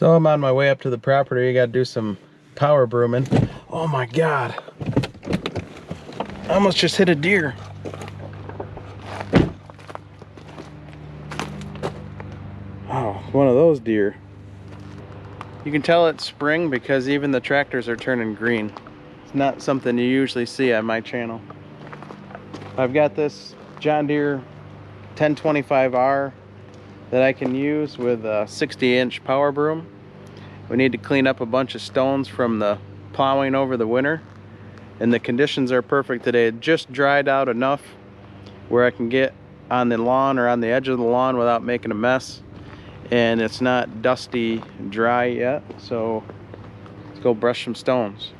So I'm on my way up to the property. I got to do some power brooming. Oh my God. I almost just hit a deer. Oh, one of those deer. You can tell it's spring because even the tractors are turning green. It's not something you usually see on my channel. I've got this John Deere 1025R that I can use with a 60-inch power broom. We need to clean up a bunch of stones from the plowing over the winter, and the conditions are perfect today. It just dried out enough where I can get on the lawn or on the edge of the lawn without making a mess, and it's not dusty dry yet. So let's go brush some stones.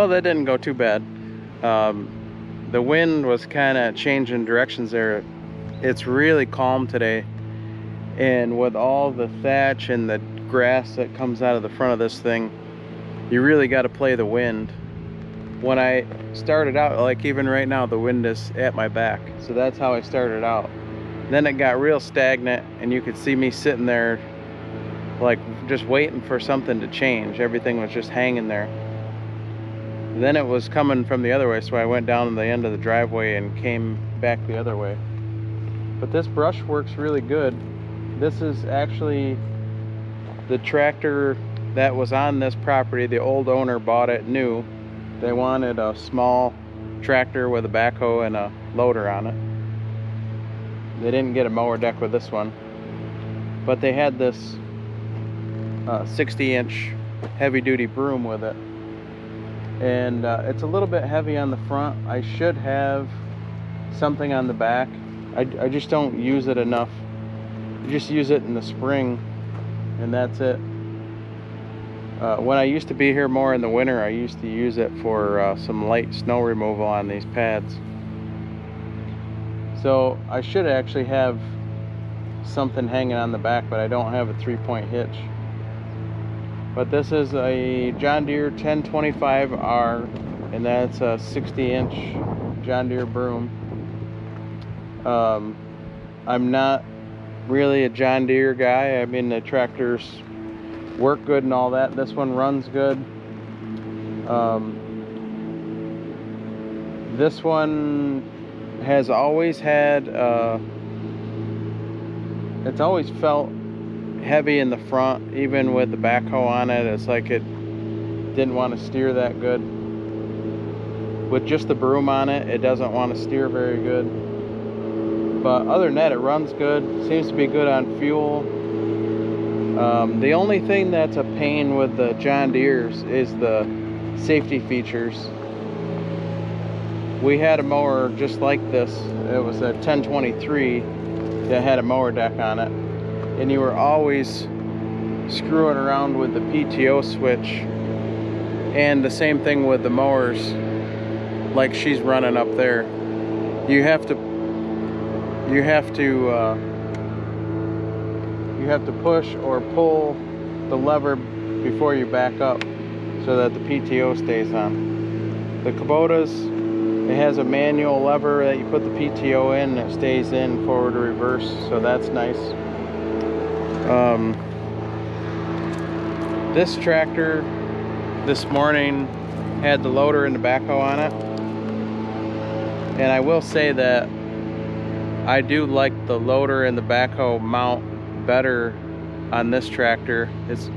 Well, that didn't go too bad. The wind was kind of changing directions there. It's really calm today, and with all the thatch and the grass that comes out of the front of this thing, you really got to play the wind. When I started out, like even right now, the wind is at my back, so that's how I started out. Then it got real stagnant, and you could see me sitting there like just waiting for something to change. Everything was just hanging there. Then it was coming from the other way, so I went down to the end of the driveway and came back the other way. But this brush works really good. This is actually the tractor that was on this property. The old owner bought it new. They wanted a small tractor with a backhoe and a loader on it. They didn't get a mower deck with this one, but they had this 60-inch heavy-duty broom with it. And it's a little bit heavy on the front. I should have something on the back. I just don't use it enough. I just use it in the spring, and that's it. When I used to be here more in the winter, I used to use it for some light snow removal on these pads. So I should actually have something hanging on the back, but I don't have a 3-point hitch. But this is a John Deere 1025R, and that's a 60-inch John Deere broom. I'm not really a John Deere guy. I mean, the tractors work good and all that. This one runs good. This one has always had, it's always felt heavy in the front, even with the backhoe on it. It's like it didn't want to steer that good. With just the broom on it, it doesn't want to steer very good. But other than that, it runs good. Seems to be good on fuel. The only thing that's a pain with the John Deere's is the safety features. We had a mower just like this. It was a 1023 that had a mower deck on it, and you were always screwing around with the PTO switch. And the same thing with the mowers, like she's running up there. You have to push or pull the lever before you back up so that the PTO stays on. The Kubotas, it has a manual lever that you put the PTO in and it stays in forward or reverse, so that's nice. This tractor this morning had the loader and the backhoe on it, and I will say that I do like the loader and the backhoe mount better on this tractor. It's,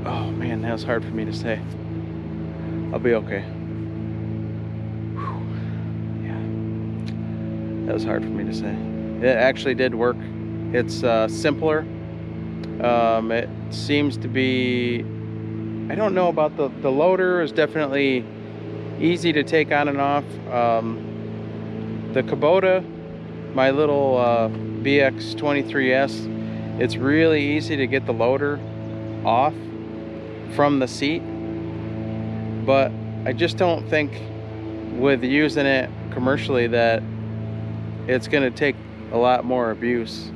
oh man, that was hard for me to say. I'll be okay. Whew. Yeah, that was hard for me to say. It actually did work. It's simpler. It seems to be, I don't know about the loader is definitely easy to take on and off. The Kubota, my little BX23S, it's really easy to get the loader off from the seat, but I just don't think with using it commercially that it's going to take a lot more abuse.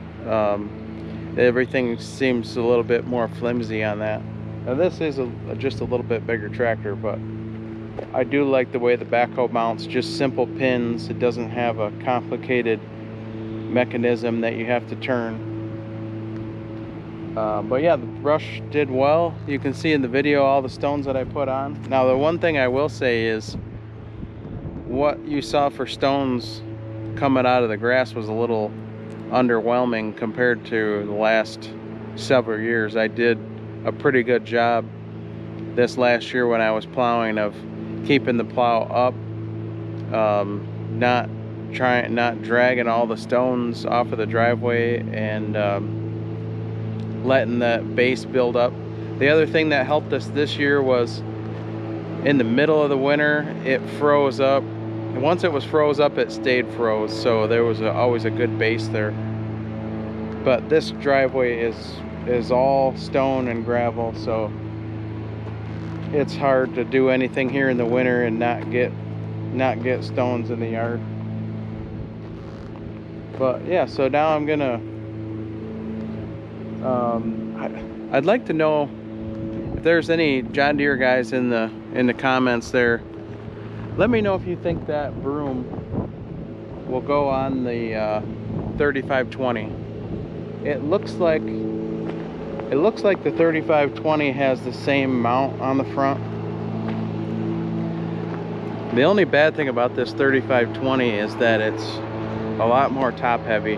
Everything seems a little bit more flimsy on that. Now this is just a little bit bigger tractor, but I do like the way the backhoe mounts, just simple pins. It doesn't have a complicated mechanism that you have to turn. But yeah, the brush did well. You can see in the video all the stones that I put on. Now the one thing I will say is what you saw for stones coming out of the grass was a little underwhelming compared to the last several years. I did a pretty good job this last year when I was plowing of keeping the plow up, not dragging all the stones off of the driveway, and letting the base build up. The other thing that helped us this year was in the middle of the winter it froze up, and once it was froze up it stayed froze, so there was always a good base there. But this driveway is all stone and gravel, so it's hard to do anything here in the winter and not get stones in the yard. But yeah, so now I'm gonna I'd like to know if there's any John Deere guys in the comments there. Let me know if you think that broom will go on the 3520. It looks like the 3520 has the same mount on the front. The only bad thing about this 3520 is that it's a lot more top heavy.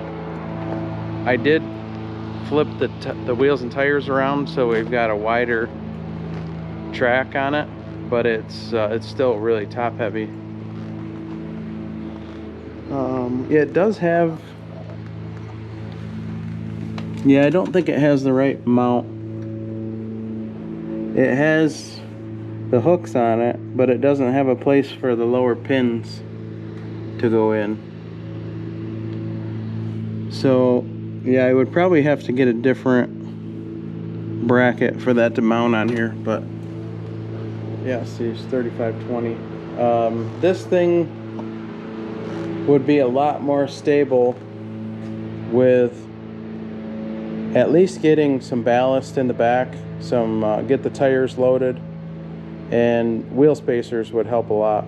I did flip the wheels and tires around, so we've got a wider track on it, but it's still really top heavy. It does have, yeah, I don't think it has the right mount. It has the hooks on it, but it doesn't have a place for the lower pins to go in. So yeah, I would probably have to get a different bracket for that to mount on here, but yeah, see, it's 3520. This thing would be a lot more stable with at least getting some ballast in the back, get the tires loaded, and wheel spacers would help a lot.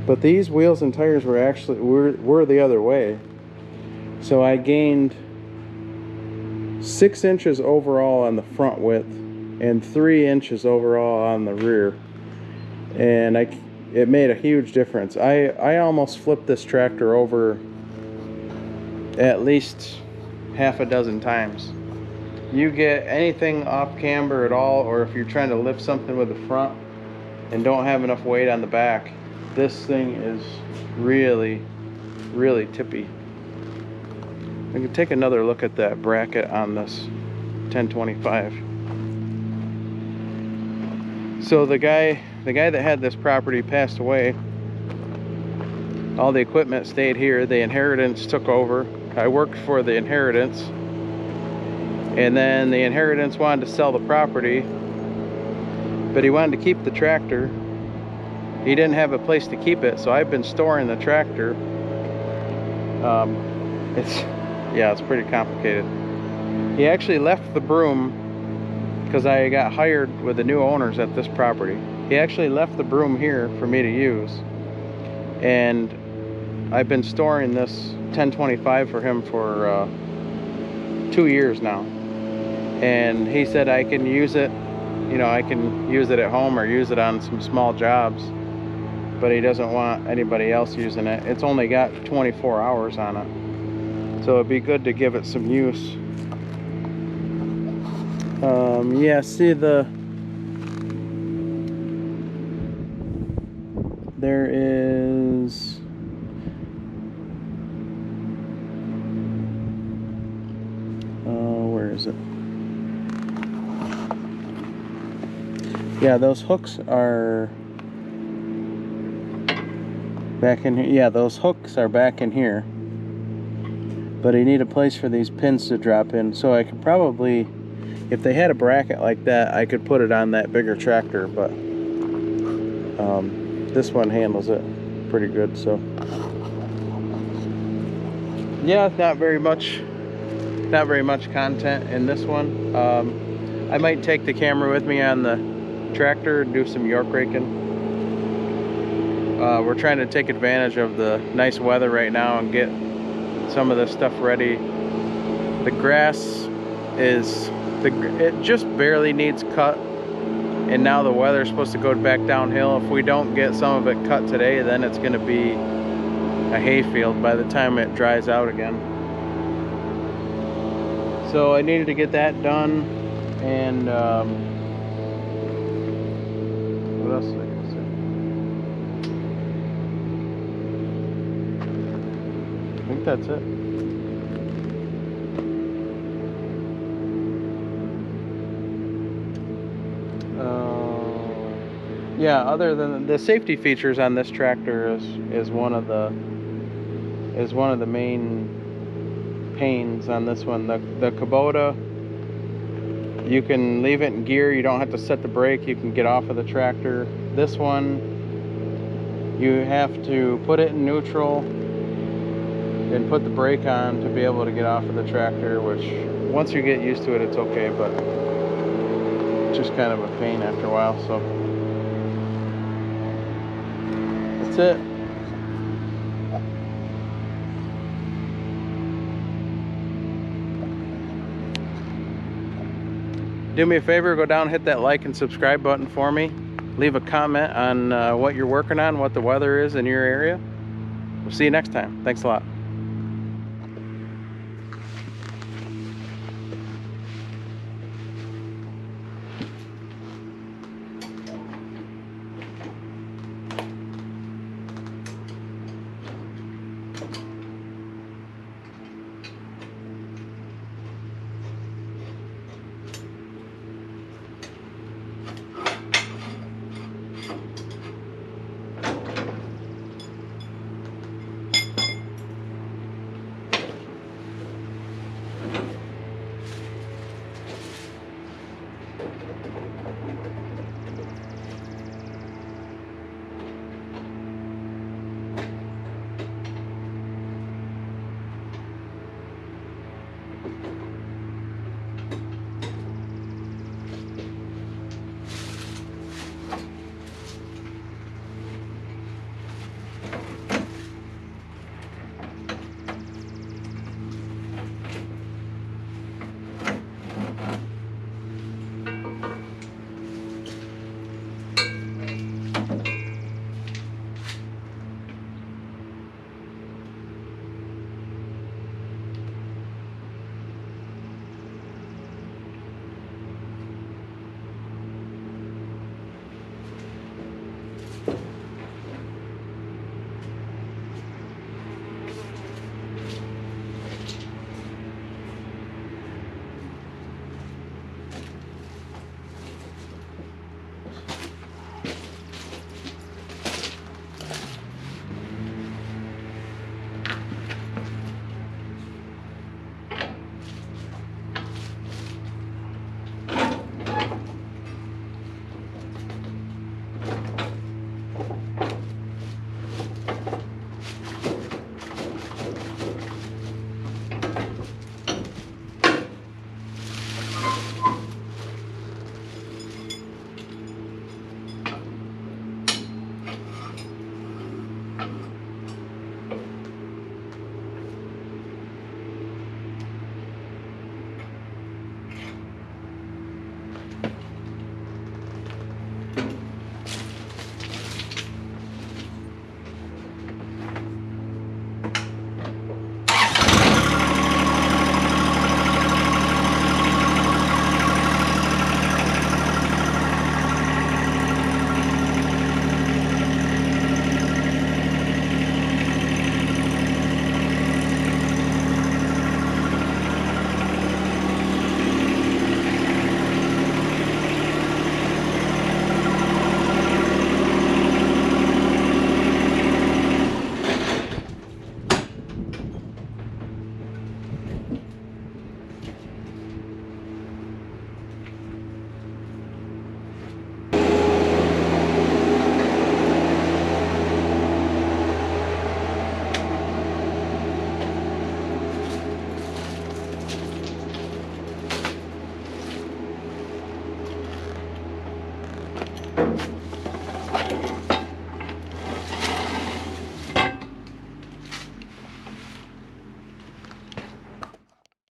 But these wheels and tires were actually were the other way. So I gained 6 inches overall on the front width and 3 inches overall on the rear, and it made a huge difference. I almost flipped this tractor over at least half a dozen times. You get anything off camber at all, or if you're trying to lift something with the front and don't have enough weight on the back, this thing is really, really tippy. We can take another look at that bracket on this 1025. So the guy that had this property passed away. All the equipment stayed here. The inheritance took over. I worked for the inheritance, and then the inheritance wanted to sell the property, but he wanted to keep the tractor. He didn't have a place to keep it, so I've been storing the tractor. It's pretty complicated. He actually left the broom, because I got hired with the new owners at this property. He actually left the broom here for me to use, and I've been storing this 1025 for him for 2 years now. And he said I can use it, I can use it at home or use it on some small jobs, but he doesn't want anybody else using it. It's only got 24 hours on it, so it'd be good to give it some use. Yeah, see, there is, where is it? Yeah, those hooks are back in here. Yeah, those hooks are back in here, but I need a place for these pins to drop in. So I could probably, if they had a bracket like that, I could put it on that bigger tractor, but this one handles it pretty good. So yeah, not very much content in this one. I might take the camera with me on the tractor and do some York raking. We're trying to take advantage of the nice weather right now and get some of this stuff ready. The grass it just barely needs cut, and now the weather's supposed to go back downhill. If we don't get some of it cut today, then it's going to be a hayfield by the time it dries out again. So I needed to get that done, and what else did I gotta say? I think that's it. Yeah, other than the safety features on this tractor is one of the main pains on this one. The Kubota You can leave it in gear. You don't have to set the brake. You can get off of the tractor. This one, you have to put it in neutral and put the brake on to be able to get off of the tractor, which once you get used to it, it's okay, but it's just kind of a pain after a while. So that's it. Do me a favor, go down, hit that like and subscribe button for me. Leave a comment on what you're working on, what the weather is in your area. We'll see you next time. Thanks a lot.